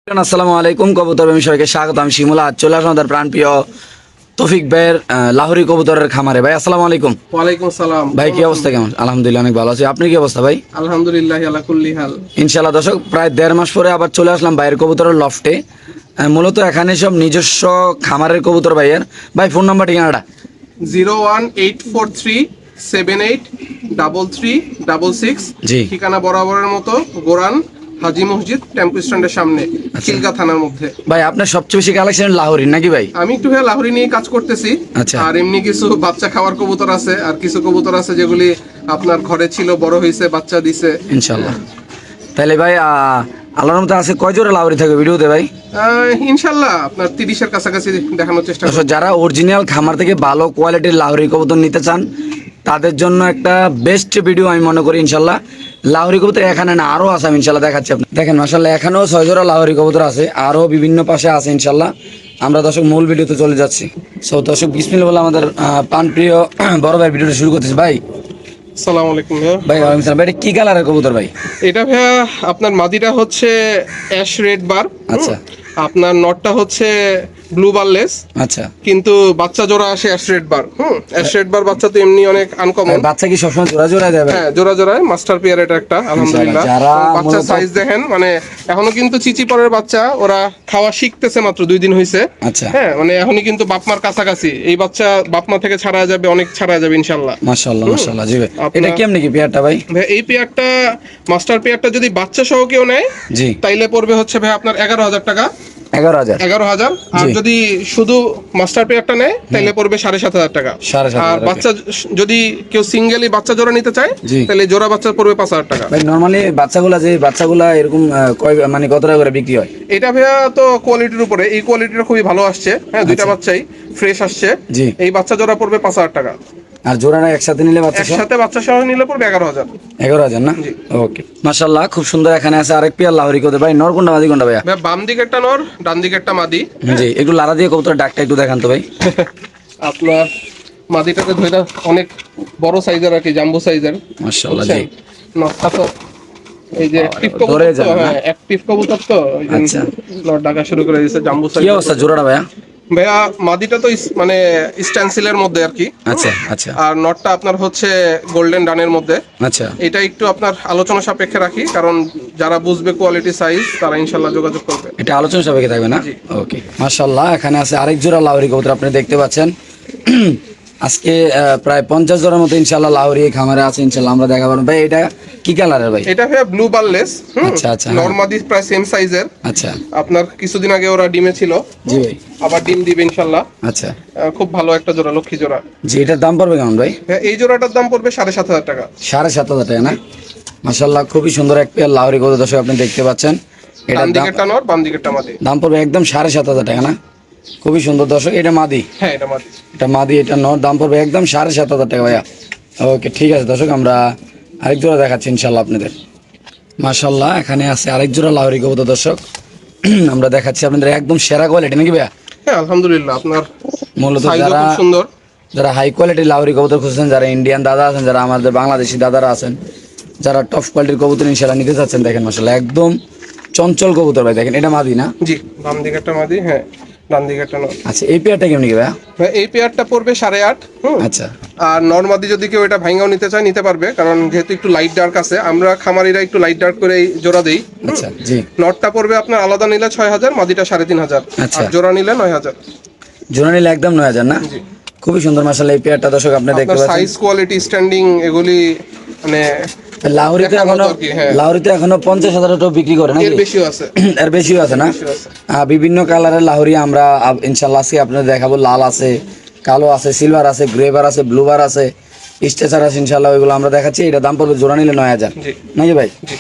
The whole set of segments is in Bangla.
আসসালামু আলাইকুম কবুতর প্রেমী সবাইকে স্বাগত। আমি শিমুলা চলে আসলাম আমাদের প্রাণপ্রিয় তৌফিক ভাইয়ের লাহোরি কবুতরের খামারে। ভাই আসসালামু আলাইকুম। ওয়ালাইকুম সালাম। ভাই কি অবস্থা, কেমন? আলহামদুলিল্লাহ অনেক ভালো আছি। আপনি কি অবস্থা ভাই? আলহামদুলিল্লাহ আলা কুল্লি হাল। ইনশাআল্লাহ। দর্শক, প্রায় 1.5 মাস পরে আবার চলে আসলাম ভাইয়ের কবুতরের লফটে। মূলত এখানে সব নিজস্ব খামারের কবুতর ভাইয়ের। ভাই ফোন নাম্বার ঠিকানাটা 01843783366। জি। ঠিকানা বরাবরের মতো গোরান হাজি মসজিদ টেম্পো স্ট্যান্ডের সামনে, খিলগা থানার মধ্যে। ভাই আপনার সবচেয়ে বেশি কালেকশন লাহোরি নাকি ভাই? আমি একটু লাহোরি নিয়ে কাজ করতেছি। আচ্ছা। আর এমনি কিছু বাচ্চা খাওয়ার কবুতর আছে, আর কিছু কবুতর আছে যেগুলি আপনার ঘরে ছিল, বড় হয়েছে, বাচ্চা দিছে ইনশাআল্লাহ। তাহলে ভাই আল্লাহর মতো আছে কয় জোড়া লাহোরি থাকবে ভিডিওতে ভাই? ইনশাল্লাহ আপনার 30-এর কাছাকাছি দেখানোর চেষ্টা করব। যারা অরিজিনাল খামার থেকে ভালো কোয়ালিটির লাহোরি কবুতর নিতে চান তাদের জন্য একটা বেস্ট ভিডিও আমি মনে করি ইনশাল্লাহ। লাহোরি কবুতর এখানে না, আরও আছে, আমি ইনশাল্লাহ দেখাচ্ছি আপনি দেখেন। মাশাআল্লাহ এখানেও 6 জোড়া লাহোরি কবুতর আছে, আরও বিভিন্ন পাশে আছে ইনশাল্লাহ। আমরা দর্শক মূল ভিডিওতে চলে যাচ্ছি। সো দর্শক বিসমিল্লাহ বলে আমাদের প্রাণপ্রিয় বড় ভাই ভিডিওটা শুরু করতেছি। ভাই আসসালামু আলাইকুম ভাইয়া। ভাই ওয়ালাইকুম সালাম। ভাই এটা কি কালারের কবুতর ভাই? এটা ভাইয়া আপনার মাদিটা হচ্ছে অ্যাশ রেড বার। আচ্ছা। আপনার নটটা হচ্ছে ব্লু বারলেস। আচ্ছা। কিন্তু বাচ্চা জোড়া আসে অ্যাশ রেড বার। অ্যাশ রেড বার বাচ্চা তো এমনি অনেক আনকমন। বাচ্চা কি সবসময় জোড়া জোড়া যাবে? হ্যাঁ, জোড়া জোড়ায় মাস্টার পেয়ার এটা একটা, আলহামদুলিল্লাহ। যারা বাচ্চা মূলত- সাইজ দেখেন, মানে এখনো কিন্তু চিচি পরের বাচ্চা, ওরা খাওয়া শিখতেছে, মাত্র 2 দিন হয়েছে। আচ্ছা। হ্যাঁ, মানে এখনই কিন্তু বাপমার কাছাকাছি। এই বাচ্চা বাপমা থেকে ছাড়া যাবে, অনেক ছাড়া যাবে ইনশাল্লাহ। মাশাআল্লাহ মাশাআল্লাহ। জি ভাই আপনার- এটা কেমনে কি পেয়ারটা ভাই? ভাই এই পেয়ারটা, মাস্টার পেয়ারটা যদি বাচ্চা সহ কেউ নেয় জি। তাইলে পড়বে হচ্ছে ভাই আপনার 11,000 টাকা। 11,000। 11,000। আর জি। যদি শুধু মাস্টার পেয়ারটা নেয় তাহলে পড়বে 7,500 টাকা। 7,500 আর টাকা। বাচ্চা যদি কেউ সিঙ্গেলি বাচ্চা জোড়া নিতে চায় জি। তাহলে জোড়া বাচ্চা পড়বে 5,000 টাকা। ভাই নরমালি বাচ্চাগুলা এরকম মানে কত টাকা করে বিক্রি হয়? এটা ভাইয়া তো কোয়ালিটির উপরে, এই কোয়ালিটিটা খুবই ভালো আসছে। হ্যাঁ, দুইটা বাচ্চাই ফ্রেশ আসছে। জি। এই বাচ্চা জোড়া পড়বে 5,000 টাকা। আর জোড়াটা একসাথে নিলে বাচ্চা সহ? একসাথে বাচ্চা সহ নিলে পড়বে 11,000। 11,000 না? জি। ওকে মাশাআল্লাহ, খুব সুন্দর। এখানে আছে আরেক পেয়ার লাহোরি কবুতর। ভাই নর কোনটা মাদি কোনটা ভাইয়া? ভাই বাম দিকে একটা নর, ডান দিকে একটা মাদি। জি, একটু লাড়া দিয়ে কবুতর ডাকটা একটু দেখান তো ভাই। আপনার মাদিটাকে ধরে অনেক বড় সাইজের আর কি, জাম্বো সাইজের। মাশাআল্লাহ। জি। নটটা তো এই যে অ্যাক্টিভ ধরে কবুতর তো, যাবে না? হ্যাঁ অ্যাক্টিভ কবুতর তো, ওই যে আচ্ছা। নট ডাকা শুরু করে দিয়েছে, জাম্বো কি সাইজ। অবস্থা জোড়াটা ভাইয়া? ভাইয়া মাদিটা তো মানে স্ট্যান্সিলের মধ্যে আর কি। আচ্ছা আচ্ছা আর নটটা আপনার হচ্ছে গোল্ডেন ডানের মধ্যে। আচ্ছা। এটা একটু আপনার আলোচনা সাপেক্ষে রাখি, কারণ যারা বুঝবে কোয়ালিটি সাইজ তারা ইনশাল্লাহ যোগাযোগ করবে। এটা আলোচনা সাপেক্ষে থাকবে না? জি। ওকে মাশাআল্লাহ। এখানে আছে আরেক জোড়া লাহোরি কবুতর, আপনি দেখতে পাচ্ছেন। আজকে প্রায় 50 জোড়ার মতো ইনশাআল্লাহ লাহোরি এই খামারে আছে ইনশাআল্লাহ, আমরা দেখাবো। ভাই এটা কি কালারের ভাই? এটা ভাইয়া ব্লু বারলেস। আচ্ছা, আচ্ছা, হ্যাঁ। নরমাদি প্রায় সেম সাইজের। আচ্ছা। আপনার কিছুদিন আগে ওরা ডিমে ছিল, জি ভাই। আবার ডিম দিবে ইনশাল্লাহ। আচ্ছা। খুব ভালো একটা জোড়া, লক্ষ্মী জোড়া। জি, এটার দাম পড়বে কেমন ভাই? হ্যাঁ, এই জোড়াটার দাম পড়বে 7,500 টাকা। 7,500 টাকা না? মাশাআল্লাহ, খুবই সুন্দর এক পেয়ার লাহোরি কবুতর দর্শক আপনি দেখতে পাচ্ছেন। ডান এটার দাম দিকেরটা নর, বাম দিকেরটা মাদি। দাম পড়বে একদম 7,500 টাকা না? খুবই সুন্দর দর্শক। এটা মাদি? হ্যাঁ, এটা মাদি। এটা মাদি, এটা নর। দাম পড়বে একদম 7,500 টাকা ভাইয়া। ওকে ঠিক আছে দর্শক, আমরা আরেক জোড়া দেখাচ্ছি ইনশাল্লাহ আপনাদের। মাশাআল্লাহ, এখানে আছে আরেক জোড়া লাহোরি কবুতর দর্শক। আমরা দেখাচ্ছি আপনাদের একদম সেরা কোয়ালিটি নাকি ভাইয়া? হ্যাঁ, আলহামদুলিল্লাহ। আপনার মূলত সাইজও যারা খুব সুন্দর। যারা হাই কোয়ালিটির লাহোরি কবুতর খুঁজছেন, যারা ইন্ডিয়ান দাদা আছেন, যারা আমাদের বাংলাদেশি দাদারা আছেন, যারা টপ কোয়ালিটির কবুতর ইনশাল্লাহ নিতে চাচ্ছেন, দেখেন মাশাআল্লাহ একদম চঞ্চল কবুতর ভাই। দেখেন এটা মাদি না? জি, বাম দিকেরটা মাদি, হ্যাঁ ডান দিকেরটা নর। আচ্ছা, এই পেয়ারটা কেমন কি ভাইয়া? ভাই এই পেয়ারটা পড়বে 8.5। আচ্ছা। আর নরমাদি যদি কেউ এটা ভাঙাও নিতে চায় নিতে পারবে, কারণ যেহেতু একটু লাইট ডার্ক আছে, আমরা খামারিরা একটু লাইট ডার্ক করে জোড়া দেই। আচ্ছা। জি। নটটা পড়বে আপনার আলাদা নিলে 6,000, মাদিটা 3,500। আচ্ছা। আর জোড়া নিলে 9,000। জোড়া নিলে একদম 9,000 না? জি। খুবই সুন্দর মাশাআল্লাহ এই পেয়ারটা দর্শক আপনি দেখতে আপনার পাচ্ছেন। সাইজ, কোয়ালিটি, স্ট্যান্ডিং এগুলি মানে লাহোরিতে দেখার মতো এখনো আর কি, হ্যাঁ। লাহোরিতে এখনো 50,000 টাকা বিক্রি করে নাকি? এর বেশিও আছে। এর বেশিও আছে না? বেশিও আছে। বিভিন্ন কালারের লাহোরি আমরা ইনশাআল্লাহ আজকে আপনাদের দেখাবো। লাল আছে, কালো আছে, সিলভার আছে, গ্রেভার আছে, ব্লুবার আছে, স্ট্রেচার আছে ইনশাআল্লাহ, ওইগুলো আমরা দেখাচ্ছি। এটা দাম পড়বে জোড়া নিলে 9,000 জি। নাকি ভাই? জি।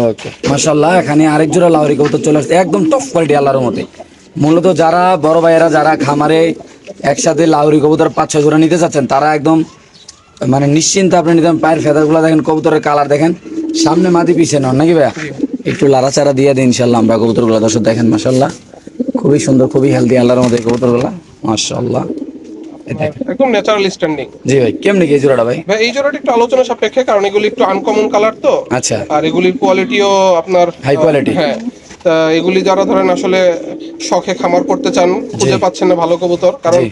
ওকে মাশাআল্লাহ, এখানে আরেক জোড়া লাহোরি কবুতর চলে আসছে একদম টপ কোয়ালিটি আল্লাহর মতে। মূলত যারা বড় ভাইয়েরা যারা খামারে একসাথে লাহোরি কবুতর 5-6 জোড়া নিতে চাচ্ছেন, তারা একদম মানে নিশ্চিন্তে আপনি নিতেন। পায়ের ফেদারগুলো দেখেন, কবুতরের কালার দেখেন, সামনে মাদি পিছে নন নাকি ভাইয়া? একটু লাড়াচাড়া দিয়ে দিই ইনশাল্লাহ আমরা কবুতরগুলো দর্শক দেখেন মাশাআল্লাহ খুবই সুন্দর, খুবই হেলদি আল্লাহর মধ্যে কবুতরগুলো মাশাআল্লাহ। একদম ন্যাচারাল স্ট্যান্ডিং। জি ভাই, কেমনি কি এই জোড়াটা ভাই? ভাই এই জোড়াটা একটু আলোচনা সাপেক্ষে, কারণ এগুলি একটু আনকমন কালার তো। আচ্ছা। আর এগুলির কোয়ালিটিও আপনার হাই কোয়ালিটি। হ্যাঁ, তা এগুলি যারা ধরেন আসলে শখে খামার করতে চান, খুঁজে পাচ্ছেন না ভালো কবুতর, কারণ জি।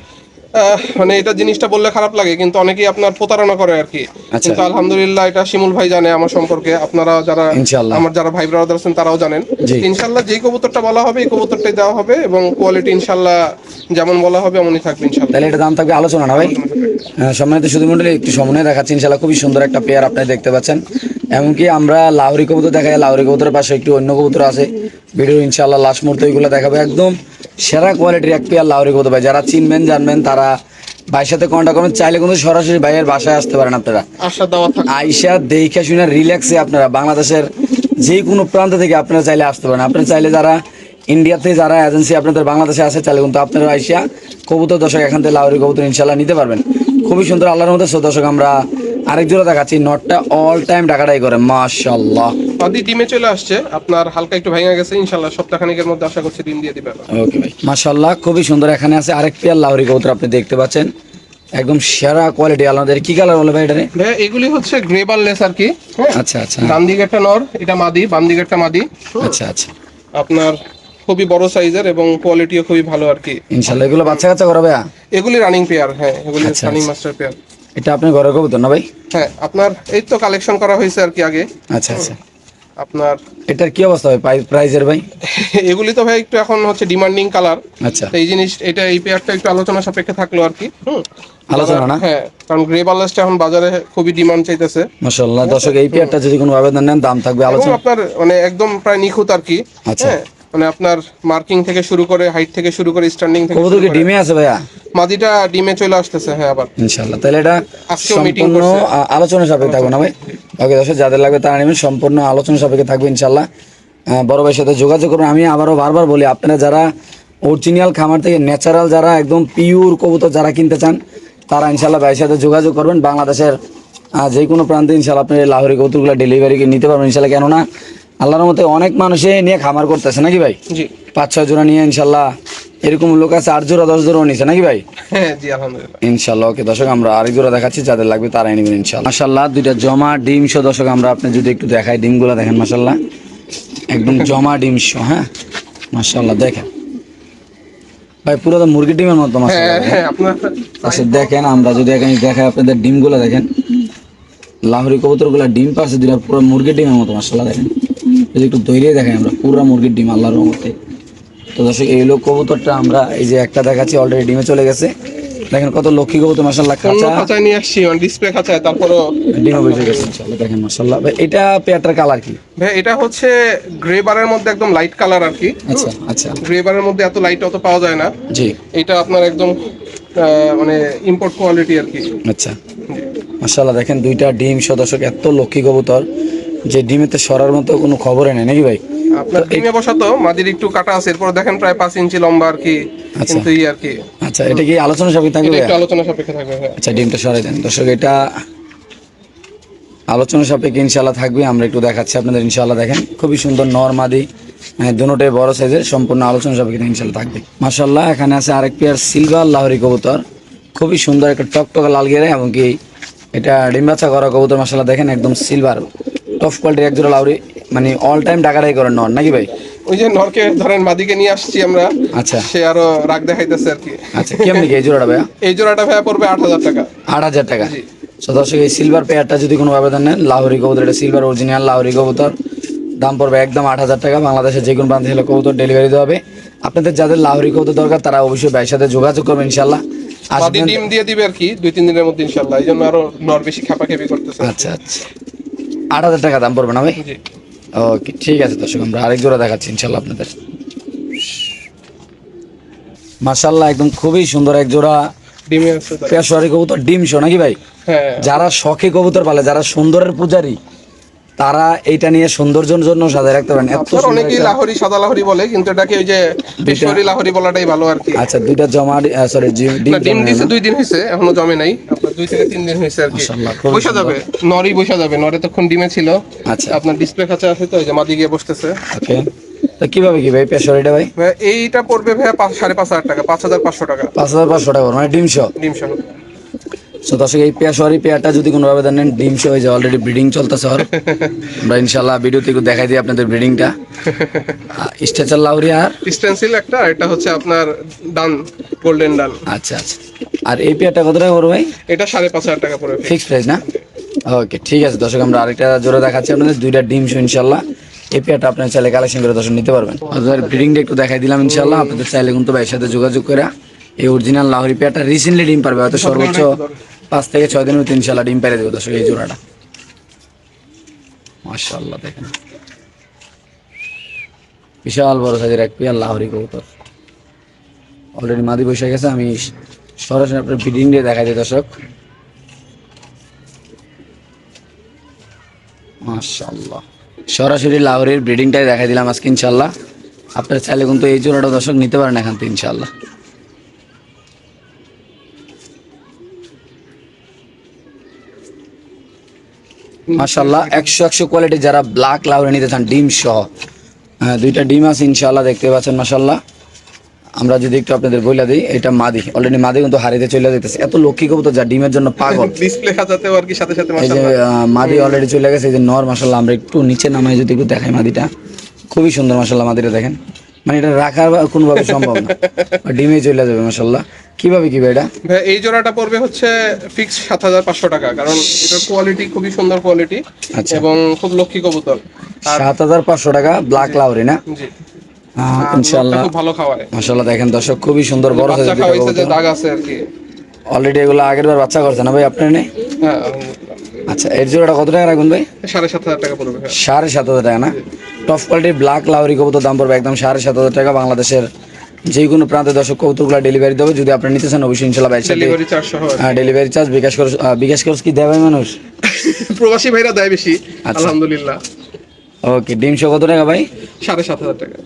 মানে এটা জিনিসটা বললে খারাপ লাগে কিন্তু অনেকেই আপনার প্রতারণা করে আর কি। আচ্ছা। কিন্তু আলহামদুলিল্লাহ এটা শিমুল ভাই জানে আমার সম্পর্কে, আপনারা যারা ইনশাআল্লাহ। আমার যারা ভাই ব্রাদার আছেন তারাও জানেন। জি। ইনশাল্লাহ যেই কবুতরটা বলা হবে এই কবুতরটাই দেওয়া হবে, এবং কোয়ালিটি ইনশাল্লাহ যেমন বলা হবে এমনই থাকবে ইনশাল্লাহ। তাহলে এটা দাম থাকবে আলোচনা না ভাই? সম্মানিত সুধী মণ্ডলী, একটু সমন্বয় দেখাচ্ছি ইনশাল্লাহ। খুবই সুন্দর একটা পেয়ার আপনি দেখতে পাচ্ছেন। এমনকি আমরা লাহোরি কবুতর দেখাই, লাহোরি কবুতরের পাশে একটু অন্য কবুতর আছে, ভিডিও ইনশাল্লাহ লাস্ট মুহূর্তে এগুলো দেখাবে। একদম সেরা কোয়ালিটির এক পেয়ার লাহোরি কবুতর ভাই, যারা চিনবেন জানবেন তারা ভাইয়ের সাথে কন্ট্যাক্ট করবেন। চাইলে কিন্তু সরাসরি ভাইয়ের বাসায় আসতে পারেন আপনারা, আশা দেওয়া থাকবে। আইসা দেখে শুনে রিল্যাক্সে আপনারা বাংলাদেশের যে কোনো প্রান্ত থেকে আপনারা চাইলে আসতে পারেন। আপনারা চাইলে যারা ইন্ডিয়াতে যারা এজেন্সি আপনাদের বাংলাদেশে আছে, চাইলে কিন্তু আপনারা আইসা কবুতর দর্শক এখান থেকে লাহোরি কবুতর ইনশাল্লাহ নিতে পারবেন। খুবই সুন্দর আল্লাহর মধ্যে। সো দর্শক আমরা আরেক জোড়া দেখাচ্ছি, নটটা অল টাইম ডাকাটাই করে মাশাআল্লাহ। আদি ডিমে চলে আসছে, আপনার হালকা একটু ভেঙে গেছে, ইনশাল্লাহ সপ্তাহখানেকের মধ্যে আশা করছি ডিম দিয়ে দিবে। ওকে ভাই, মাশাআল্লাহ খুবই সুন্দর। এখানে আছে আরেক পেয়ার লাহোরি কবুতর, আপনি দেখতে পাচ্ছেন একদম সেরা কোয়ালিটি। আলাদা কি কালার বলে ভাই এটা? ভাই এগুলি হচ্ছে গ্রেবারলেস আর কি। হ্যাঁ? আচ্ছা আচ্ছা ডান দিকে একটা নর, এটা মাদি, বাম দিকে একটা মাদি। আচ্ছা আচ্ছা, আপনার খুবই বড় সাইজের এবং কোয়ালিটিও খুবই ভালো আর কি। ইনশাআল্লাহ এগুলো বাচ্চা কাচ্চা করা ভাইয়া? এগুলি রানিং পেয়ার, হ্যাঁ এগুলি আচ্ছা, রানিং আচ্ছা। Master pair. এটা আপনার ঘরের কবুতর না ভাই? হ্যাঁ আপনার এই তো কালেকশন করা হয়েছে আর কি আগে। আচ্ছা আচ্ছা, আপনার এটার কি অবস্থা ভাই প্রাইজের ভাই? এগুলি তো ভাই একটু এখন হচ্ছে ডিমান্ডিং কালার। আচ্ছা, এই জিনিস এটা এই পেয়ারটা একটু আলোচনা সাপেক্ষে থাকলো আর কি। আলোচনা না? হ্যাঁ, কারণ গ্রে বার্লেসটা এখন বাজারে খুবই ডিমান্ড চাইতেছে। মাশাআল্লাহ দর্শক, এই পেয়ারটা যদি কোনো আবেদন নেন দাম থাকবে এবং আলোচনা। আপনার মানে একদম প্রায় নিখুঁত আর কি। আচ্ছা। হ্যাঁ, মানে আপনার মার্কিং থেকে শুরু করে হাইট থেকে শুরু করে স্ট্যান্ডিং থেকে কবুতর শুরু কি করে। ডিমে আছে ভাইয়া? মাদিটা ডিমে চলে আসতেছে, হ্যাঁ আবার ইনশাআল্লাহ। তাহলে এটা আজকেও মিটিং সম্পূর্ণ করছে। আলোচনা সাপেক্ষে থাকবে না ভাই? ওকে দর্শক, যাদের লাগবে তারা নেবেন, সম্পূর্ণ আলোচনা সাপেক্ষে থাকবে ইনশাআল্লাহ। বড় ভাইয়ের সাথে যোগাযোগ করুন। আমি আবারও বারবার বলি, আপনারা যারা অরিজিনাল খামার থেকে ন্যাচারাল যারা একদম পিওর কবুতর যারা কিনতে চান, তারা ইনশাআল্লাহ ভাইয়ের সাথে যোগাযোগ করবেন। বাংলাদেশের যে কোনো প্রান্তে ইনশাআল্লাহ আপনি লাহোরি কবুতরগুলো ডেলিভারি নিতে পারবেন ইনশাআল্লাহ। কেননা আল্লাহর মতে অনেক মানুষে নিয়ে খামার করতেছে নাকি ভাই? জি 5-6 জোড়া নিয়ে ইনশাআল্লাহ, এরকম লোক আছে 8 জোড়া 10 জোড়াও নিছে নাকি ভাই? হ্যাঁ জি আলহামদুলিল্লাহ। ইনশাআল্লাহ। ওকে দর্শক, আমরা আরেক জোড়া দেখাচ্ছি, যাদের লাগবে তারাই নেবেন ইনশাআল্লাহ। মাশাআল্লাহ দুইটা জমা ডিম শো দর্শক, আমরা আপনি যদি একটু দেখাই ডিমগুলো দেখেন মাশাআল্লাহ, একদম জমা ডিম শো। হ্যাঁ মাশাআল্লাহ, দেখেন ভাই পুরো তো মুরগির ডিমের মতো হ্যাঁ মাশাআল্লাহ। হ্যাঁ আপনার আচ্ছা দেখেন, আমরা যদি এখানে দেখাই আপনাদের ডিমগুলো দেখেন, লাহোরি কবুতরগুলো ডিম পাশে দুইটা পুরো মুরগির ডিমের মতো মাশাআল্লাহ। দেখেন যদি একটু দৈরিয়ে দেখাই, আমরা পুরো মুরগির ডিম আল্লাহর রহমতে। তো দর্শক এই লোক কবুতরটা আমরা এই যে একটা দেখাচ্ছি, অলরেডি ডিমে চলে গেছে। দেখেন কত লক্ষ্মী কবুতর মাশাআল্লাহ, অন্য খাঁচা খাঁচায় নিয়ে আসছি, ডিসপ্লে খাঁচায়, তারপরও ডিমে বসে গেছে ইনশাআল্লাহ। দেখেন মাশাআল্লাহ ভাই, এটা পেয়ারটার কালার কি? ভাই এটা হচ্ছে গ্রে বারের মধ্যে একদম লাইট কালার আর কি। আচ্ছা আচ্ছা, গ্রে বারের মধ্যে এত লাইট অত পাওয়া যায় না। জি এটা আপনার একদম মানে ইম্পোর্ট কোয়ালিটি আর কি। আচ্ছা মাশাআল্লাহ। দেখেন দুইটা ডিম সদস্যক, এত লক্ষ্মী কবুতর যে ডিমেতে সরার মতো কোনো খবরই নেই নাকি ভাই? আপনার ডিমে বসাতো মাদির একটু কাটা আছে, এরপর দেখেন প্রায় 5 ইঞ্চি লম্বা আর কি। আচ্ছা। কিন্তু আর কি আচ্ছা, এটা কি আলোচনা সাপেক্ষে থাকবে এটা ভাইয়া? একটু আলোচনা সাপেক্ষে থাকবে। হ্যাঁ আচ্ছা, ডিমটা সরাই দেন দর্শক, এটা আলোচনা সাপেক্ষে ইনশাআল্লাহ থাকবে। আমরা একটু দেখাচ্ছি আপনাদের ইনশাআল্লাহ। দেখেন খুবই সুন্দর নর মাদি, দুটোটাই বড় সাইজের, সম্পূর্ণ আলোচনা সাপেক্ষে ইনশাআল্লাহ থাকবে মাশাআল্লাহ। এখানে আছে আরেক পেয়ার সিলভার লাহোরি কবুতর, খুবই সুন্দর একটা টকটকা লাল গেরে, এবং কি এটা ডিম বাচ্চা করা কবুতর মাশাআল্লাহ। দেখেন একদম সিলভার টপ কোয়ালিটির এক জোড়া লাহোরি, মানে অল টাইম ডাকাটাই করেন নর নাকি ভাই? ওই যে নরকে ধরেন মাদিকে নিয়ে আসছি আমরা। আচ্ছা সে আরো রাগ দেখাইতেছে আর কি। আচ্ছা, কেমনি কি এই জোড়াটা ভাইয়া? এই জোড়াটা ভাইয়া পড়বে 8,000 টাকা। 8,000 টাকা। জি। তো দর্শক এই সিলভার পেয়ারটা যদি কোনো আবেদন নেন, লাহোরি কবুতর, এটা সিলভার অরিজিনাল লাহোরি কবুতর, দাম পড়বে একদম 8,000 টাকা। বাংলাদেশের যে কোনো প্রান্তে হলে কবুতর ডেলিভারি দেওয়া হবে। আপনাদের যাদের লাহোরি কবুতর দরকার তারা অবশ্যই ভাইয়ের সাথে যোগাযোগ করবেন ইনশাআল্লাহ। মাদি আসবেন। ডিম দিয়ে দিবে আর কি 2-3 দিনের মধ্যে ইনশাআল্লাহ। এই জন্য আরো নর বেশি খাপাখাপি করতেছে। আচ্ছা আচ্ছা, 8,000 টাকা দাম পড়বে না ভাই? জি ওকে ঠিক আছে দর্শক, আমরা আরেক জোড়া দেখাচ্ছি ইনশাআল্লাহ আপনাদের। মাশাআল্লাহ একদম খুবই সুন্দর এক জোড়া ডিমে আছে তাই। পেশোয়ারি কবুতর ডিম শো নাকি ভাই? হ্যাঁ যারা শখে কবুতর পালে, যারা সুন্দরের পূজারী, তারা এইটা নিয়ে সৌন্দর্যের জন্য সাজায় রাখতে পারেন। এত আপনার সুন্দর অনেকেই একটা- লাহোরি সাদা লাহোরি বলে, কিন্তু এটাকে ওই যে পেশোয়ারি লাহোরি বলাটাই ভালো আর কি। আচ্ছা, দুইটা জমা সরি ডিম না, ডিম জমা দিছে না? 2 দিন হয়েছে, এখনো জমে নাই। আপনার 2 থেকে 3 দিন হয়েছে আর কি। মাশাআল্লাহ, খুবই বসা যাবে, নরই বসা যাবে। নরে তখন ডিমে ছিল। আচ্ছা আপনার ডিসপ্লে খাঁচা আছে তো, ওই যে মাদি গিয়ে বসতেছে। ওকে। তো কিভাবে কি ভাই পেশোয়ারিটা ভাই? ভাইয়া, এইটা পড়বে ভাইয়া 5,500 টাকা, 5,500 টাকা 5,500 টাকা মানে ডিম শো। ডিম সহ। তো দর্শক এই পেয়াশোয়ারি পেয়ারটা যদি কোনোভাবে দেন ডিম সহ হয়ে যায়, অলরেডি ব্রিডিং চলতেছে ওর। আমরা ইনশাল্লাহ ভিডিওতে একটু দেখাই দিই আপনাদের ব্রিডিংটা। স্ট্রেচার লাউরি আর স্টেনসিল একটা, আর এটা হচ্ছে আপনার ডান, গোল্ডেন ডান। আচ্ছা আচ্ছা। আর এই পেয়ারটা কত টাকা পড়বে ভাই? এটা 5,500 টাকা পড়বে। ফিক্সড প্রাইস না? ওকে ঠিক আছে দর্শক, আমরা আরেকটা জোড়া দেখাচ্ছি আপনাদের, দুইটা ডিম সহ ইনশাল্লাহ। এই পেয়ারটা আপনারা চাইলে কালেকশন করে দর্শক নিতে পারবেন। আপনাদের ব্রিডিংটা একটু দেখাই দিলাম ইনশাল্লাহ। আপনাদের চাইলে কিন্তু ভাইয়ের সাথে যোগাযোগ করে এই অরিজিনাল লাহোরি পেয়ারটা রিসেন্টলি ডিম পারবে, হয়তো সর্বোচ্চ 5 থেকে 6 দিনের মধ্যে ইনশাল্লাহ ডিম পেরে দেবে দর্শক এই জোড়াটা। মাশাআল্লাহ দেখেন বিশাল বড় সাইজের এক পেয়ার লাহোরি কবুতর। অলরেডি মাদি বসে গেছে, আমি সরাসরি আপনার ব্রিডিং দিয়ে দেখাই দিই দর্শক। মাশাআল্লাহ সরাসরি লাহোরির ব্রিডিংটাই দেখাই দিলাম আজকে ইনশাল্লাহ। আপনারা চাইলে কিন্তু এই জোড়াটা দর্শক নিতে পারেন এখান থেকে ইনশাল্লাহ। মাশাআল্লাহ 100 কোয়ালিটি যারা ব্ল্যাক লাউরি নিতে চান ডিম সহ, দুইটা ডিম আছে ইনশাআল্লাহ, দেখতে পাচ্ছেন মাশাআল্লাহ। আমরা যদি একটু আপনাদের বলে দিই, এটা মাদি, অলরেডি মাদি কিন্তু হারিতে চলে যেতেছে। এত লক্ষ্মী কবুতর যা ডিমের জন্য পাগল, ডিসপ্লে খাতাতেও আর কি সাথে সাথে এই যে মাশাআল্লাহ মাদি অলরেডি চলে গেছে। এই যে নর মাশাআল্লাহ, আমরা একটু নিচে নামাই যদি একটু দেখাই মাদিটা, খুবই সুন্দর মাশাআল্লাহ মাদিটা দেখেন। মানে এটা রাখার কোনোভাবে সম্ভব না, ডিমে চলে যাবে মাশাআল্লাহ। কিভাবে কি ভাই এটা? ভাই এই জোড়াটা পড়বে হচ্ছে ফিক্স 7,500 টাকা, কারণ এটার কোয়ালিটি খুবই সুন্দর কোয়ালিটি আচ্ছা। এবং খুব লক্ষ্মী কবুতর। 7,500 টাকা ব্ল্যাক লাউরি না? জি, ইনশাআল্লাহ খুব ভালো খাওয়ায়। মাশাআল্লাহ দেখেন দর্শক, খুবই সুন্দর বড় বাচ্চা সাইজের খাওয়াইছে যে দাগ আছে আর কি। অলরেডি এগুলো আগের বার বাচ্চা করছে না ভাই আপনার নেই? হ্যাঁ আলহামদুলিল্লাহ। আচ্ছা এর জোড়াটা কত টাকা রাখবেন ভাই? 7,500 টাকা পড়বে। 7,500 টাকা না? টপ কোয়ালিটির ব্ল্যাক লাউরি কবুতর দাম পড়বে একদম 7,500 টাকা। বাংলাদেশের যে কোনো প্রান্তে দর্শক কবুতরগুলো ডেলিভারি দেবে, যদি আপনি নিতে চান অবশ্যই ইনশাআল্লাহ ভাই সাথে ডেলিভারি চার্জ সহ। ডেলিভারি চার্জ বিকাশ খরচ কি দেয় ভাই মানুষ? প্রবাসী ভাইরা দেয় বেশি আলহামদুলিল্লাহ। ওকে ডিম সহ কত টাকা ভাই? 7,500 টাকা।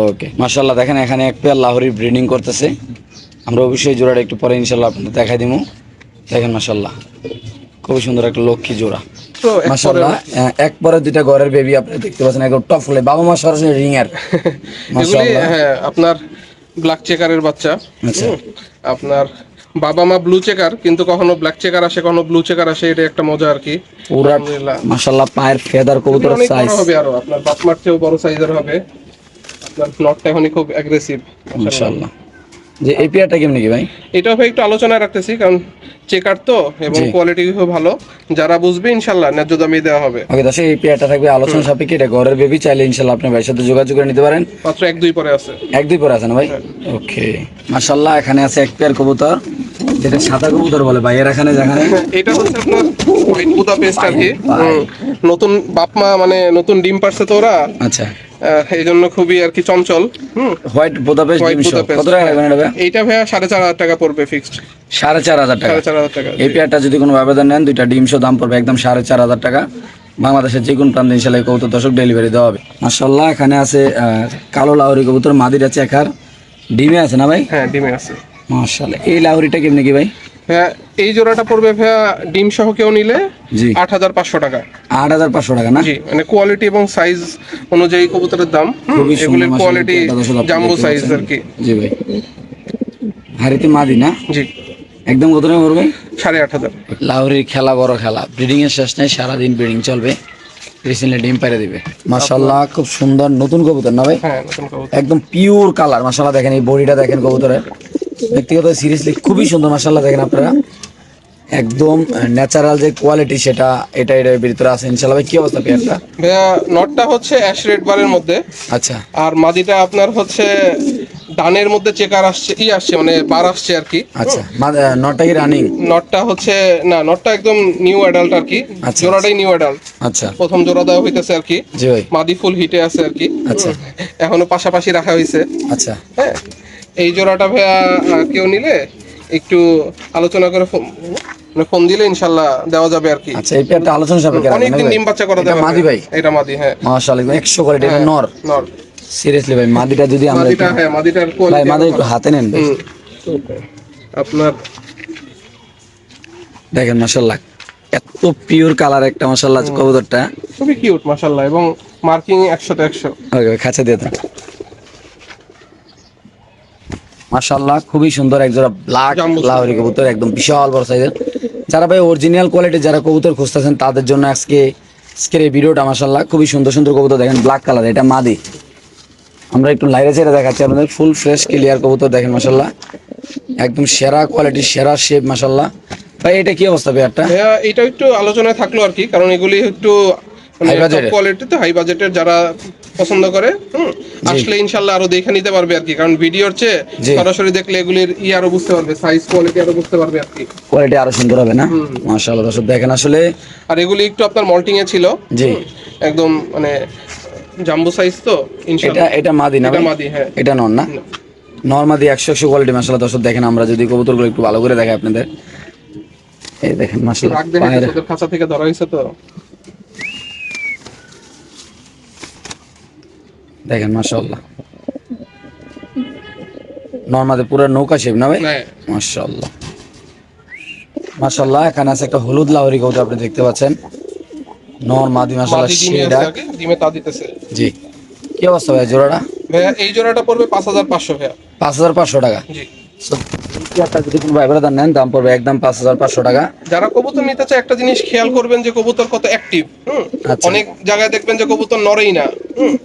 ওকে মাশাআল্লাহ দেখেন এখানে এক পেয়ার লাহোরি ব্রিডিং করতেছে। আমরা অবশ্যই জোড়াটা একটু পরে ইনশাআল্লাহ আপনাদের দেখাই দিব। দেখেন মাশাআল্লাহ খুবই সুন্দর একটা লক্ষ্মী জোড়া তো মাশাআল্লাহ। এক পরে দুইটা ঘরের বেবি আপনি দেখতে পাচ্ছেন, একদম টপ ফুলে বাবা মা সরাসরি রিং এর এগুলি মাশাআল্লাহ। হ্যাঁ আপনার ব্ল্যাক চেকারের বাচ্চা। আচ্ছা। আপনার বাবা মা ব্লু চেকার, কিন্তু কখনো ব্ল্যাক চেকার আসে কখনো ব্লু চেকার আসে, এটা একটা মজা আর কি। পুরা আলহামদুলিল্লাহ। মাশাআল্লাহ পায়ের ফেদার কবুতরের অনেক সাইজ বড় হবে, আরো আপনার বাপমার চেয়েও বড় সাইজের হবে। আপনার নটটা এখনই খুব অ্যাগ্রেসিভ মাশাআল্লাহ। যে এই পেয়ারটা কেমন কি ভাই? এটাও ভাই একটু আলোচনায় রাখতেছি, কারণ চেকার তো এবং জি। কোয়ালিটি খুব ভালো, যারা বুঝবে ইনশাল্লাহ ন্যায্য দামে দেওয়া হবে। ওকে দর্শক এই পেয়ারটা থাকবে আলোচনা সাপেক্ষে, এটা ঘরের বেবি, চাইলে ইনশাআল্লাহ আপনি ভাইয়ের সাথে যোগাযোগ করে নিতে পারেন। মাত্র 1-2 পরে আছে। 1-2 পরে আছে না ভাই? ওকে মাশাআল্লাহ এখানে আছে এক পেয়ার কবুতর, যেটা সাদা কবুতর বলে ভাইয়ের এখানে যেখানে। এটা হচ্ছে আপনার হোয়াইট বুদাপেস্ট আর কি। নতুন বাপমা মানে নতুন ডিম পারছে তো ওরা, আচ্ছা এই জন্য খুবই আর কি চঞ্চল। হোয়াইট বুদাপেস্ট ডিম সহ কত টাকা রাখবেন এটা ভাই? এইটা ভাইয়া 4,500 টাকা পড়বে ফিক্সড। 4,500 টাকা। 4,500 টাকা। এই পেয়ারটা যদি কোনো আবেদন নেন, দুইটা ডিম সহ দাম পড়বে একদম 4,500 টাকা। বাংলাদেশের যে কোনো প্রান্তে ইনশাআল্লাহ এই কবুতর দর্শক ডেলিভারি দেওয়া হবে। মাশাআল্লাহ এখানে আছে কালো লাহোরি কবুতর, মাদিরা চেকার, ডিমে আছে না ভাই? হ্যাঁ ডিমে আছে। মাশাআল্লাহ এই লাহোরিটা কেমনি কি ভাই? হ্যাঁ এই জোড়াটা পড়বে ভাইয়া ডিম সহ কেউ নিলে জি 8,500 টাকা। 8,500 টাকা না? জি, মানে কোয়ালিটি এবং সাইজ অনুযায়ী কবুতরের দাম। খুবই সুন্দর এগুলির মাশাআল্লাহ কোয়ালিটি পেয়ারটা দর্শক আপনি জাম্বো দেখতে সাইজ পাচ্ছেন। আর কি। জি ভাই হারিতে মাদি না? জি একদম কত টাকা পড়বে? 8,500। লাহোরির খেলা বড় খেলা, ব্রিডিং এর শেষ নেই, সারাদিন ব্রিডিং চলবে। রিসেন্টলি ডিম পেরে দিবে মাশাআল্লাহ, খুব সুন্দর নতুন কবুতর না ভাই? হ্যাঁ নতুন কবুতর। একদম পিওর কালার মাশাআল্লাহ। দেখেন এই বডিটা দেখেন কবুতরের, ব্যক্তিগত সিরিয়াসলি খুবই সুন্দর মাশাআল্লাহ। দেখেন আপনারা একদম ন্যাচারাল যে কোয়ালিটি সেটা এটা এর ভিতরে আছে ইনশাআল্লাহ। ভাই কি অবস্থা পেয়ারটা? ভাইয়া নটটা হচ্ছে অ্যাশ রেড বারের মধ্যে, আচ্ছা আর মাদিটা আপনার হচ্ছে ডানের মধ্যে চেকার আসছে আসছে মানে বার আসছে আর কি। আচ্ছা নটটা কি রানিং? নটটা হচ্ছে না, নটটা একদম নিউ অ্যাডাল্ট আর কি। আচ্ছা। জোড়াটাই নিউ অ্যাডাল্ট, আচ্ছা প্রথম জোড়া দেওয়া হইতেছে আর কি। জি ভাই মাদি ফুল হিটে আছে আর কি। আচ্ছা এখনো পাশাপাশি রাখা হয়েছে। আচ্ছা হ্যাঁ এই জোড়াটা ভাইয়া কেউ নিলে একটু আলোচনা করে ফোন দিলে ইনশাল্লাহ দেওয়া যাবে আর কি। আচ্ছা এই পেয়ারটা আলোচনা সাপেক্ষে রাখবেন অনেকদিন ডিম বাচ্চা করা এটা যাবে। মাদি ভাই? এটা মাদি হ্যাঁ। মাশাআল্লাহ 100 কোয়ালিটি, এটা নর নর। সিরিয়াসলি ভাই মাদিটা যদি আমরা মাদিটা হ্যাঁ মাদিটার ভাই কোয়ালিটি মাদি একটু হাতে নেন ভাই। আপনার দেখেন মাশাআল্লাহ এত পিওর কালার একটা মাশাআল্লাহ কবুতরটা, খুবই কিউট মাশাআল্লাহ, এবং মার্কিং 100তে 100। ওকে ভাই খাঁচা দিয়ে দেন মাশাআল্লাহ। খুবই সুন্দর একজোড়া ব্ল্যাক জাম্বো লাহোরি কবুতর, একদম বিশাল বড় সাইজের। যারা ভাই অরিজিনাল কোয়ালিটি যারা কবুতর খুঁজতেছেন তাদের জন্য আজকের এই ভিডিওটা মাশাআল্লাহ খুবই সুন্দর সুন্দর কবুতর দেখেন, ব্ল্যাক কালার, এটা মাদি। আমরা একটু লাইরে চেড়ে দেখাচ্ছি আপনাদের, ফুল ফ্রেশ ক্লিয়ার কবুতর দেখেন মাশাআল্লাহ, একদম সেরা কোয়ালিটি, সেরা শেপ মাশাআল্লাহ। ভাই এটা কি অবস্থা পেয়ারটা? ভাইয়া এটা একটু আলোচনায় থাকলো আর কি, কারণ এগুলি একটু High budget এর? কোয়ালিটি, তো হাই বাজেটের যারা পছন্দ করে আসলে ইনশাল্লাহ আরো দেখে নিতে পারবে আর কি, কারণ ভিডিওর চেয়ে জি। সরাসরি দেখলে এগুলির আরো বুঝতে পারবে, সাইজ কোয়ালিটি আরো বুঝতে পারবে আর কি। কোয়ালিটি আরো সুন্দর হবে না? মাশাআল্লাহ দর্শক দেখেন আসলে। আর এগুলি একটু আপনার মল্টিং এ ছিল, জি। একদম মানে জাম্বো সাইজ তো ইনশাল্লাহ। এটা মাদি না এটা ভাই? মাদি, হ্যাঁ। এটা নর না? নর মাদি 100 কোয়ালিটি মাশাআল্লাহ দর্শক দেখেন। আমরা যদি কবুতরগুলো একটু ভালো করে দেখাই আপনাদের, এই দেখেন মাশাআল্লাহ রাখ দেখে পায়ের, ওদের খাঁচা থেকে ধরা হয়েছে তো। দেখেন মাশাআল্লাহ নর মাদি পুরো নৌকা শেপ না ভাই? হ্যাঁ। মাশাআল্লাহ মাশাআল্লাহ। এখানে আছে একটা হলুদ লাহোরি কবুতর, আপনি দেখতে পাচ্ছেন, নর মাদি মাশাআল্লাহ মাদি ডিমে সেটা। আছে আর কি, ডিমে তা দিতেছে। জি, কি অবস্থা ভাই জোড়াটা? ভাইয়া এই জোড়াটা পড়বে 5500 ভাইয়া। 5500 টাকা। জি। So, যদি কোনো ভাই ব্রাদার নেন দাম পড়বে একদম 5500 টাকা। যারা কবুতর নিতে চায় একটা জিনিস খেয়াল করবেন যে কবুতর কত অ্যাক্টিভ। আচ্ছা। অনেক জায়গায় দেখবেন যে কবুতর নড়েই না।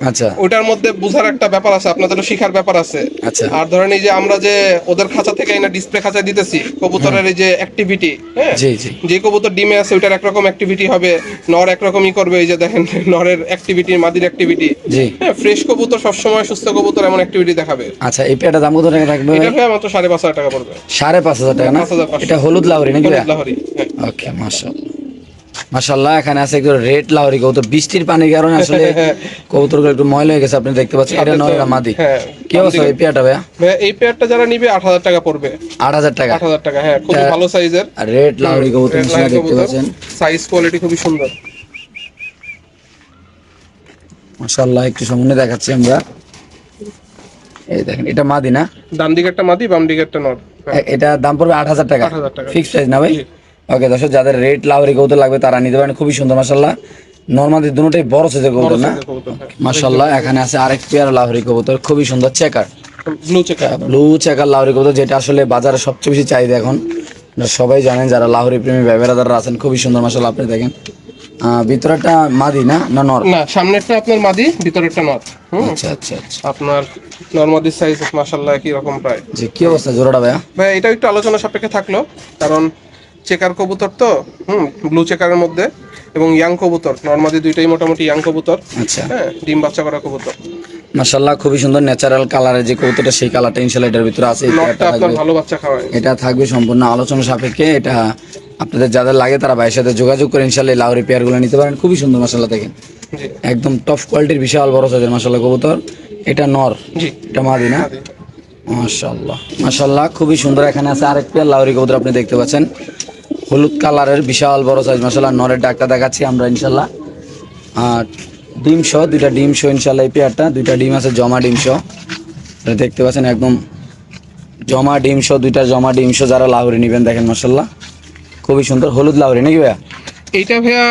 আচ্ছা ওইটার মধ্যে বুঝার একটা ব্যাপার আছে, আপনাদেরও শিখার ব্যাপার আছে। আচ্ছা। আর ধরেন এই যে আমরা যে ওদের খাঁচা থেকে না ডিসপ্লে খাঁচায় দিতেছি কবুতরের এই যে অ্যাক্টিভিটি, হ্যাঁ, জি জি যে কবুতর ডিমে আছে ওইটার একরকম অ্যাক্টিভিটি হবে, নর একরকমই করবে। এই যে দেখেন নরের অ্যাক্টিভিটি, মাদির অ্যাক্টিভিটি। জি। হ্যাঁ, ফ্রেশ কবুতর সবসময়, সুস্থ কবুতর এমন অ্যাক্টিভিটি দেখাবে। আচ্ছা, এই পেয়ারটার দাম কত টাকা থাকবে? এটা ভাই মাত্র 5500 টাকা পড়বে। 5500 টাকা না? 5500 এটা হলুদ লাহোরি নাকি ভাই? হলুদ লাহোরি, হ্যাঁ। ওকে মাশাআল্লাহ মাশাআল্লাহ। এখানে আছে একটু রেড লাহোরি কবুতর, বৃষ্টির পানির কারণে আসলে কবুতরগুলো একটু ময়লা হয়ে গেছে, আপনি দেখতে পাচ্ছেন। এটা নর, এটা মাদি। হ্যাঁ। কি অবস্থা এই পেয়ারটা ভাইয়া? ভাইয়া এই পেয়ারটা যারা নিবে 8000 টাকা পড়বে। 8000 টাকা। 8000 টাকা, হ্যাঁ, খুবই ভালো সাইজের। আর রেড লাহোরি কবুতর আপনারা দেখতে পাচ্ছেন, সাইজ কোয়ালিটি খুবই সুন্দর। মাশাআল্লাহ। একটু সামনে দেখাচ্ছি আমরা, এই দেখেন এটা মাদি না? ডান দিকে একটা মাদি, বাম দিকে একটা নর। এটা দাম পড়বে 8000 টাকা। 8000 টাকা। ফিক্সড প্রাইস না ভাই? জি। ওকে দর্শক, যাদের রেড লাহোরি কবুতর লাগবে তারা নিতে পারেন, খুবই সুন্দর মাশাআল্লাহ। নরমাদি দুটোই বড় সাইজের বড় কবুতর না? সাইজের কবুতর, হ্যাঁ। মাশাআল্লাহ। এখানে আছে আরেক পেয়ার লাহোরি কবুতর, খুবই সুন্দর checker, blue checker. Blue checker Lahori কবুতর, যেটা আসলে বাজারে সবচেয়ে বেশি চাহিদা এখন। আপনারা সবাই জানেন যারা লাহোরি প্রেমী ভাই বেরাদাররা আছেন, খুবই সুন্দর মাশাআল্লাহ। আপনি দেখেন ভিতরটা মাদি না না নর? না, সামনেরটা আপনার মাদি, ভিতরেরটা নর। আচ্ছা আচ্ছা আচ্ছা। আপনার নরমাদির সাইজ মাশাআল্লাহ একই রকম প্রায়। জি, কি অবস্থা জোড়াটা ভাইয়া? ভাই এটা একটু আলোচনা সাপেক্ষে থাকলো, কারণ চেকার কবুতর তো, ব্লু চেকারের মধ্যে, এবং ইয়াং কবুতর, নরমাদি দুইটাই মোটামুটি ইয়াং কবুতর। আচ্ছা হ্যাঁ, ডিম বাচ্চা করা কবুতর। মাশাআল্লাহ, খুবই সুন্দর ন্যাচারাল কালারের যে কবুতরটা, সেই কালারটা ইনশাআল্লাহ এটার ভিতরে আছে। এই নটটা পেয়ারটা আপনার থাকবে, ভালো বাচ্চা খাওয়ায়। এটা থাকবে সম্পূর্ণ আলোচনা সাপেক্ষে। এটা আপনাদের যাদের লাগে তারা ভাইয়ের সাথে যোগাযোগ করে ইনশাআল্লাহ এই লাহোরি পেয়ারগুলো নিতে পারেন, খুবই সুন্দর মাশাআল্লাহ। দেখেন জি। একদম টপ কোয়ালিটির বিশাল বড় সাইজের মাশাআল্লাহ কবুতর। এটা নর, জি। এটা মাদি না? মাদি। মাশাআল্লাহ মাশাআল্লাহ, খুবই সুন্দর। এখানে আছে আরেক পেয়ার লাহোরি কবুতর, আপনি দেখতে পাচ্ছেন, হলুদ কালারের বিশাল বড় সাইজ মাশাআল্লাহ। নরের ডাকটা দেখাচ্ছি আমরা ইনশাআল্লাহ। আর ডিম সহ, দুইটা ডিম সহ ইনশাআল্লাহ এই পেয়ারটা, দুইটা ডিম আছে জমা ডিম সহ, এটা দেখতে পাচ্ছেন একদম জমা ডিম সহ, দুইটা জমা ডিম সহ। যারা লাহোরি নেবেন দেখেন মাশাআল্লাহ খুবই সুন্দর হলুদ লাহোরি নাকি ভাইয়া? এইটা ভাইয়া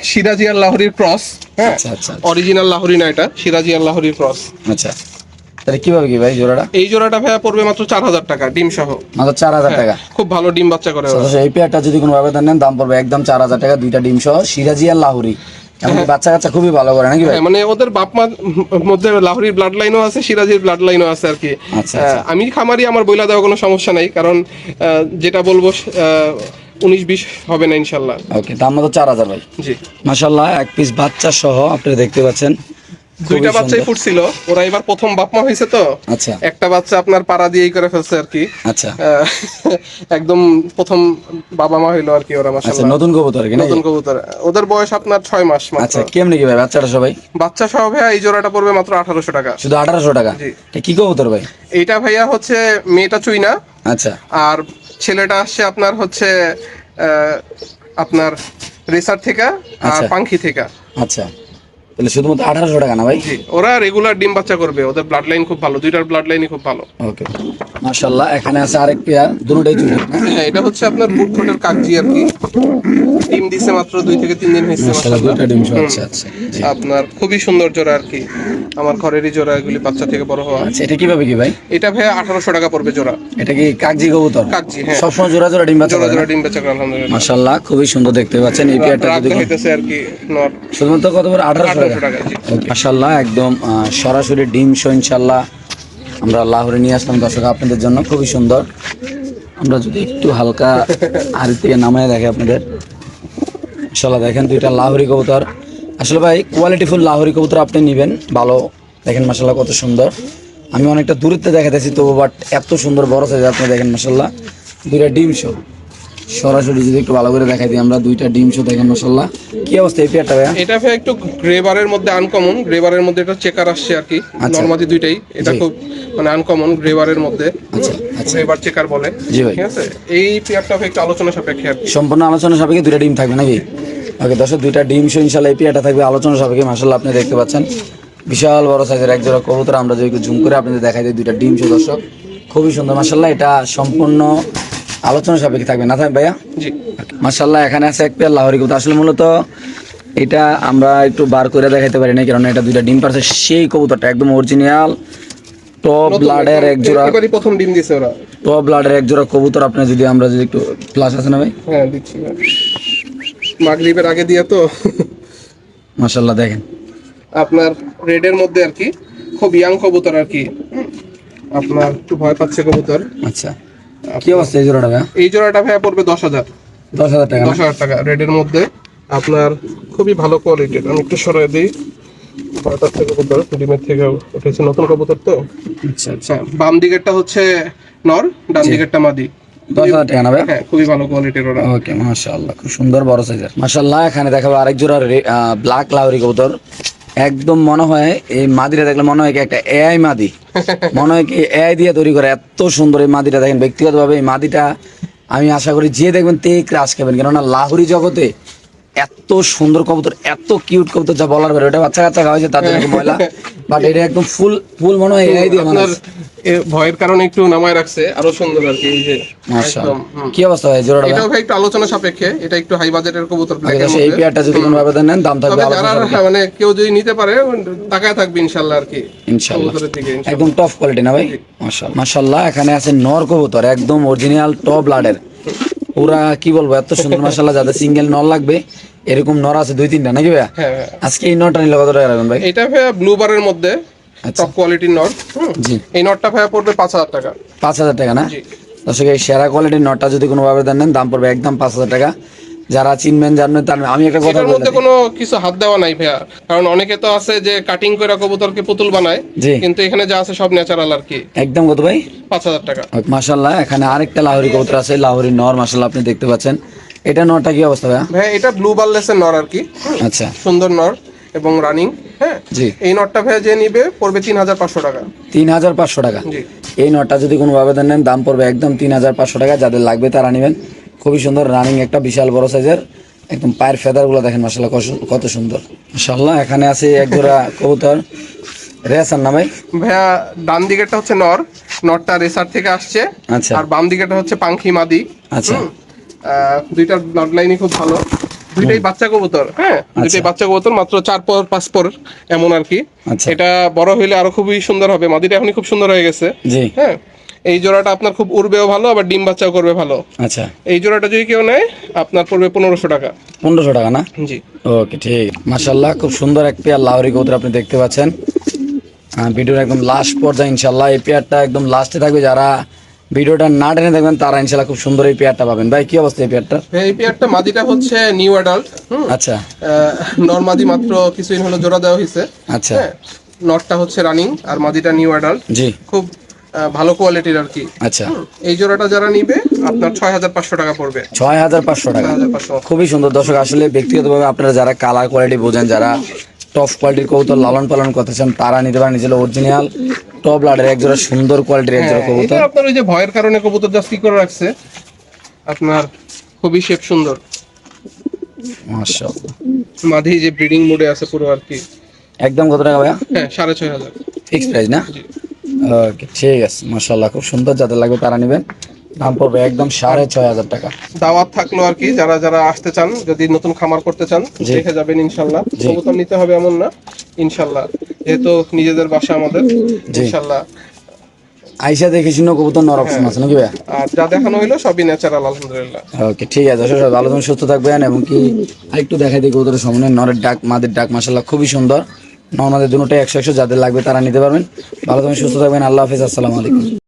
সিরাজি আর লাহোরির ক্রস। হ্যাঁ, আচ্ছা আচ্ছা অরিজিনাল লাহোরি না, এটা সিরাজি আর লাহোরির ক্রস। আচ্ছা। তাহলে কিভাবে কি ভাই জোড়াটা? এই জোড়াটা ভাইয়া পড়বে মাত্র 4000 টাকা ডিম সহ। মাত্র 4000 টাকা। খুব ভালো ডিম বাচ্চা করে ওরা। আচ্ছা, এই পেয়ারটা যদি কোনো ভাবে নেন দাম পড়বে একদম 4000 টাকা, দুইটা ডিম সহ, সিরাজি আর লাহোরি। এমনকি বাচ্চা কাচ্চা খুবই ভালো করে নাকি ভাই? হ্যাঁ, মানে ওদের বাপ মার মধ্যে লাহোরির ব্লাড লাইনও আছে, সিরাজির ব্লাড লাইনও আছে আর কি। আচ্ছা, আচ্ছা। আমি খামারি, আমার বইলা দেওয়া কোনো সমস্যা নাই, কারণ যেটা বলবো 19-20 হবে না ইনশাল্লাহ। ওকে, দাম মাত্র 4000 ভাই। জি। মাশাআল্লাহ, এক পিস বাচ্চা সহ আপনারা দেখতে পাচ্ছেন, দুইটা বাচ্চাই ফুটছিল, ওরা এবার প্রথম বাপ মা হয়েছে তো। আচ্ছা একটা বাচ্চা আপনার পাড়া দিয়েই করে ফেলছে আর কি। আচ্ছা একদম প্রথম বাবা মা হইলো আর কি ওরা, আচ্ছা। মাশাআল্লাহ। নতুন কবুতর কি নাকি? নতুন কবুতর, ওদের বয়স আপনার 6 মাস মাত্র। আচ্ছা, কেমনে কি ভাই বাচ্চাটা সবাই? বাচ্চা সহ ভাইয়া এই জোড়াটা পড়বে মাত্র 1800 টাকা। শুধু 1800 টাকা? জি। এটা কি কবুতর ভাই? এইটা ভাইয়া হচ্ছে মেয়েটা চুইনা, আচ্ছা আর ছেলেটা আসছে আপনার হচ্ছে আপনার রেসার থেকে আর আচ্ছা। পাঙ্খি থেকে। আচ্ছা, তাহলে শুধুমাত্র 1800 টাকা না ভাই? জি, ওরা রেগুলার ডিম বাচ্চা করবে, ওদের ব্লাড লাইন খুব ভালো, দুইটার ব্লাড লাইনই খুব ভালো। ওকে মাশাআল্লাহ এখানে আছে আরেক পেয়ার, দুটোই জুড়ে। হ্যাঁ, এটা হচ্ছে আপনার বুট ঠোঁটের কাগজি আর কি। ডিম দিছে মাত্র 2 থেকে 3 দিন হয়েছে মাশাআল্লাহ মাশাআল্লাহ। দুটো ডিম সহ। আচ্ছা আচ্ছা জি। আপনার খুবই সুন্দর জোড়া আর কি, আমার ঘরেরই জোড়া, এগুলি বাচ্চা থেকে বড় হওয়া। আচ্ছা এটা কিভাবে কি ভাই? এটা ভাইয়া 1800 টাকা পড়বে জোড়া। এটা কি কাগজি কবুতর? কাগজি, হ্যাঁ। সবসময় জোড়া জোড়া ডিম বাচ্চা জোড়া করে জোড়া না? ডিম বেচা করে আলহামদুলিল্লাহ। মাশাআল্লাহ খুবই সুন্দর দেখতে পাচ্ছেন এই পেয়ারটা। রাগ যদি হইতেছে আর কি নট। শুধুমাত্র কত করে? 1800 টাকা। টাকা জি। মাশাআল্লাহ একদম সরাসরি ডিম সহ ইনশাআল্লাহ আমরা লাহোরে নিয়ে আসলাম দর্শক আপনাদের জন্য, খুবই সুন্দর। আমরা যদি একটু হালকা আর থেকে নামায় দেখে আপনাদের, ইনশাআল্লাহ দেখেন দুইটা লাহোরি কবুতর। আসলে ভাই কোয়ালিটিফুল লাহোরি কবুতর আপনি নেবেন ভালো। দেখেন মাশাআল্লাহ কত সুন্দর। আমি অনেকটা দূরত্বে দেখাতেছি তো, বাট এত সুন্দর বড় সাইজ আপনি দেখেন মাশাআল্লাহ। দুইটা ডিম সহ সরাসরি যদি একটু ভালো করে দেখাই দিই আমরা, দুইটা ডিম সহ দেখেন মাশাআল্লাহ। কি অবস্থা এই পেয়ারটা ভাইয়া? এটা ভাই একটু গ্রেবারের মধ্যে আনকমন, গ্রেবারের মধ্যে এটা চেকার আসছে আর কি। আচ্ছা। নরমালি দুইটাই, এটা জি। খুব মানে আনকমন গ্রেবারের মধ্যে। আচ্ছা আচ্ছা গ্রেবার চেকার বলে। জি ভাই। ঠিক আছে, এই পেয়ারটা ভাই একটু আলোচনা সাপেক্ষে আর কি। সম্পূর্ণ আলোচনা সাপেক্ষে দুইটা ডিম থাকবে নাকি? ওকে দর্শক দুইটা ডিম সহ ইনশাআল্লাহ এই পেয়ারটা থাকবে আলোচনা সাপেক্ষে। মাশাআল্লাহ আপনি দেখতে পাচ্ছেন বিশাল বড় সাইজের এক জোড়া কবুতর। আমরা যদি একটু জুম করে আপনাদের দেখাই দিই, দুইটা ডিম সহ দর্শক খুবই সুন্দর মাশাআল্লাহ। এটা সম্পূর্ণ আলোচনা সাপেক্ষে থাকবে না থাকবে ভাইয়া? জি। মাশাআল্লাহ এখানে আছে এক পেয়ার লাহোরি কবুতর। আসলে মূলত এটা আমরা একটু বার করে দেখাইতে পারি না, কারণ এটা দুইটা ডিম পারছে। সেই কবুতরটা একদম অরিজিনাল টপ ব্লাডের এক জোড়া, এবারই প্রথম ডিম দিছে ওরা। টপ ব্লাডের এক জোড়া কবুতর। আপনি যদি আমরা যদি একটু প্লাস আছে না ভাই? হ্যাঁ দিচ্ছি ভাই। মাগরিবের আগে দিয়ে তো। মাশাআল্লাহ দেখেন আপনার রেডের মধ্যে আর কি, খুব ইয়াং কবুতর আর কি। আপনার একটু ভয় পাচ্ছে কবুতর। আচ্ছা কি অবস্থা এই জোড়াটা ভাইয়া? এই জোড়াটা ভাইয়া পড়বে 10,000। 10,000 টাকা না? 10,000 টাকা রেডের মধ্যে। আপনার খুবই ভালো কোয়ালিটির। আমি একটু সরাই দিই, ভয় পাচ্ছে কবুতর, ডিমের থেকে উঠেছে, নতুন কবুতর তো। আচ্ছা আচ্ছা হ্যাঁ, বাম দিকেরটা হচ্ছে নর, ডান দিকেরটা মাদি। 10,000 টাকা না ভাইয়া? হ্যাঁ, খুবই ভালো কোয়ালিটির ওরা। ওকে মাশাআল্লাহ খুব সুন্দর বড় সাইজের। মাশাআল্লাহ এখানে দেখাবো আরেক জোড়া ব্ল্যাক লাহোরি কবুতর। একদম মনে হয় এই মাদিটা দেখলে মনে হয় কি একটা এআই মাদি, মনে হয় কি এআই দিয়ে তৈরি করে। এত সুন্দর এই মাদিটা দেখেন। ব্যক্তিগতভাবে এই মাদিটা আমি আশা করি যে দেখবেন তে ক্রাশ খাবেন, কেননা লাহোরি জগতে এত সুন্দর কবুতর, এত কিউট কবুতর যা বলার বাইরে। ওটা বাচ্চা কাচ্চা খাওয়াইছে তাদের নাকি ময়লা, বাট এটা একদম ফুল ফুল মনে হয় এআই দিয়ে আপনার বানাইছে। ভয়ের কারণে একটু নামায় রাখছে, আরো সুন্দর আর কি। এই যে মাশাআল্লাহ একদম, কি অবস্থা ভাই জোড়াটা? এটাও ভাই একটু আলোচনা সাপেক্ষে। এটা একটু হাই বাজেটের কবুতর, ব্ল্যাক এর এই মধ্যে। পেয়ারটা যদি কোনো ভাবে নেন দাম থাকবে তবে আলোচনা যারা সাপেক্ষে। মানে কেউ যদি নিতে পারে তাকায় থাকবে ইনশাআল্লাহ আর কি ইনশাআল্লাহ কবুতরের দিকে ইনশাআল্লাহ। একদম টপ কোয়ালিটি না ভাই? মাশাআল্লাহ মাশাআল্লাহ এখানে আছে নর কবুতর, একদম অরিজিনাল টপ ব্লাডের। ওরা কি বলবো এত সুন্দর মাশাআল্লাহ। যাদের সিঙ্গেল নর লাগবে এরকম নর আছে 2-3টা নাকি ভাইয়া? হ্যাঁ হ্যাঁ। আজকে এই নরটা নিলে কত টাকা রাখবেন ভাই? এটা ভাইয়া ব্লু বারের মধ্যে আচ্ছা টপ কোয়ালিটির নট। জি এই নটটা ভাইয়া পড়বে 5,000 টাকা। 5,000 টাকা না? জি। দর্শক এই সেরা কোয়ালিটির নটটা যদি কোনোভাবে নেন দাম পড়বে একদম 5,000 টাকা। যারা চিনবেন জানবেন তার আমি একটা কথা এটার বলে মধ্যে কোনো কিছু হাত দেওয়া নাই ভাইয়া, কারণ অনেকে তো আছে যে কাটিং করে কবুতরকে পুতুল বানায়, জি কিন্তু এখানে যা আছে সব ন্যাচারাল আর কি। একদম কত ভাই? 5,000 টাকা। মাশাআল্লাহ এখানে আরেকটা লাহোরি কবুতর আছে, লাহোরি নর মাশাআল্লাহ আপনি দেখতে পাচ্ছেন। এটা নরটা কি অবস্থা ভাইয়া? ভাইয়া এটা ব্লু বারলেসের নর আর কি। আচ্ছা সুন্দর নর এবং রানিং। হ্যাঁ জি এই নটটা ভাইয়া যে নিবে পড়বে 3,500 টাকা। 3,500 টাকা। জি। এই নটটা যদি কোনো ভাবে নেন দাম পড়বে একদম 3,500 টাকা। যাদের লাগবে তারা নেবেন। খুবই সুন্দর রানিং একটা বিশাল বড় সাইজের, একদম পায়ের ফেদার গুলো দেখেন মাশাআল্লাহ কত সুন্দর। মাশাআল্লাহ এখানে আছে এক জোড়া কবুতর রেসার না ভাই? ভাইয়া ডান দিকেরটা হচ্ছে নর, নরটা রেসার থেকে আসছে। আচ্ছা আর বাম দিকেরটা হচ্ছে পাংখি মাদি। আচ্ছা দুইটার ব্লাড লাইনই খুব ভালো। দুইটাই বাচ্চা কবুতর। হ্যাঁ, দুইটাই বাচ্চা কবুতর, মাত্র 4-5 পর এমন আর কি। আচ্ছা এটা বড় হইলে আরো খুবই সুন্দর হবে। মাদিটা এখনই খুব সুন্দর হয়ে গেছে। জি হ্যাঁ, এই জোড়াটা আপনার খুব উড়বেও ভালো, আবার ডিম বাচ্চাও করবে ভালো। আচ্ছা এই জোড়াটা যদি কেউ নেয় আপনার পড়বে 1,500 টাকা। 1,500 টাকা না? জি। ওকে ঠিক। মাশাআল্লাহ খুব সুন্দর এক পেয়ার লাহোরি কবুতর আপনি দেখতে পাচ্ছেন। ভিডিওর একদম লাস্ট পর্যায়ে ইনশাআল্লাহ এই পেয়ারটা একদম লাস্টে থাকবে। যারা ভিডিওটা না টেনে দেখবেন তারা ইনশাআল্লাহ খুব সুন্দর এই পেয়ারটা পাবেন। ভাই কি অবস্থা এই পেয়ারটা? এই পেয়ারটা মাদিটা হচ্ছে নিউ অ্যাডাল্ট। আচ্ছা নরমাদি মাত্র কিছুদিন হলো জোড়া দেওয়া হয়েছে। আচ্ছা হ্যাঁ, নটটা হচ্ছে রানিং আর মাদিটা নিউ অ্যাডাল্ট। জি খুব ভালো কোয়ালিটির আর কি। আচ্ছা এই জোড়াটা যারা নিবে আপনার 6,500 টাকা পড়বে। 6,500 টাকা। 6,500। খুবই সুন্দর দর্শক। আসলে ব্যক্তিগতভাবে আপনারা যারা কালার কোয়ালিটি বোঝেন, যারা টপ কোয়ালিটির কবুতর লালন পালন করতে চান তারা নিতে পারেন। নিজের অরিজিনাল টপ লাডের এক জোড়া সুন্দর কোয়ালিটির এক জোড়া হ্যাঁ, কবুতর। এটা আপনার ওই যে ভয়ের কারণে কবুতর জাস্ট কি করে রাখছে, আপনার খুবই শেপ সুন্দর। মাশাআল্লাহ মাঝে যে ব্রিডিং মোডে আছে পুরো আর কি। একদম কত টাকা ভাইয়া? হ্যাঁ, 6,500। ফিক্সড প্রাইস না? জি। ওকে, ঠিক আছে, মাশাআল্লাহ, খুব সুন্দর, যাদের লাগবে তারা নেবেন। দাম পড়বে একদম 6,500 টাকা। দাওয়াত থাকলো আর কি, যারা যারা আসতে চান, যদি নতুন খামার করতে চান জি। দেখে যাবেন ইনশাল্লাহ। জি। কবুতর নিতে হবে এমন না, ইনশাল্লাহ, যেহেতু নিজেদের বাসা আমাদের, জি। ইনশাল্লাহ। আইসা দেখে শুনে কবুতর নর অপশন আছে নাকি ভাইয়া? আর যা দেখানো হইলো সবই ন্যাচারাল, আলহামদুলিল্লাহ। ওকে, ঠিক আছে, সবাই ভালো থাকবেন, সুস্থ থাকবেন। এবং কি আরেকটু দেখাই দিই কবুতরের সামনে, নরের ডাক মাদের ডাক মাশাআল্লাহ খুবই সুন্দর। নর মাদের দুটোটাই 100 যাদের লাগবে তারা নিতে পারবেন। ভালো থাকবেন, সুস্থ থাকবেন, আল্লাহ হাফেজ, আসসালামু আলাইকুম।